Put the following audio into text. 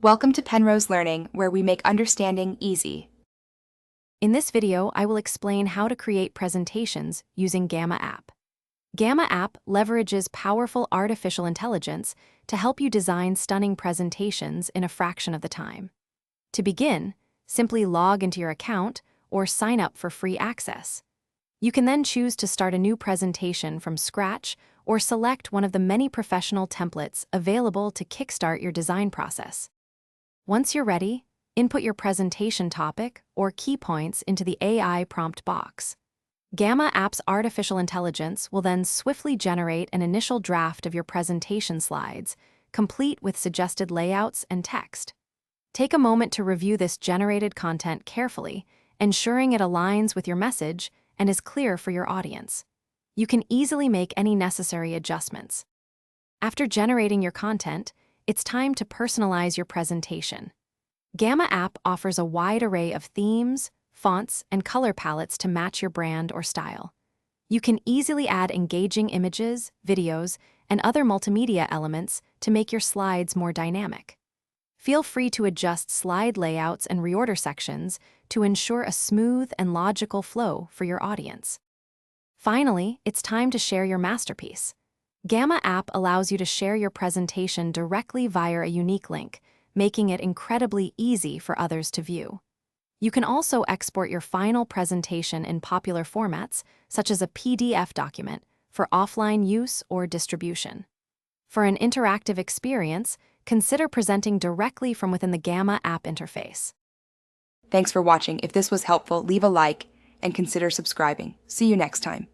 Welcome to Penrose Learning, where we make understanding easy. In this video, I will explain how to create presentations using Gamma App. Gamma App leverages powerful artificial intelligence to help you design stunning presentations in a fraction of the time. To begin, simply log into your account or sign up for free access. You can then choose to start a new presentation from scratch or select one of the many professional templates available to kickstart your design process. Once you're ready, input your presentation topic or key points into the AI prompt box. Gamma App's artificial intelligence will then swiftly generate an initial draft of your presentation slides, complete with suggested layouts and text. Take a moment to review this generated content carefully, ensuring it aligns with your message and is clear for your audience. You can easily make any necessary adjustments. After generating your content, it's time to personalize your presentation. Gamma App offers a wide array of themes, fonts, and color palettes to match your brand or style. You can easily add engaging images, videos, and other multimedia elements to make your slides more dynamic. Feel free to adjust slide layouts and reorder sections to ensure a smooth and logical flow for your audience. Finally, it's time to share your masterpiece. Gamma App allows you to share your presentation directly via a unique link, making it incredibly easy for others to view. You can also export your final presentation in popular formats, such as a PDF document, for offline use or distribution. For an interactive experience, consider presenting directly from within the Gamma App interface. Thanks for watching. If this was helpful, leave a like and consider subscribing. See you next time.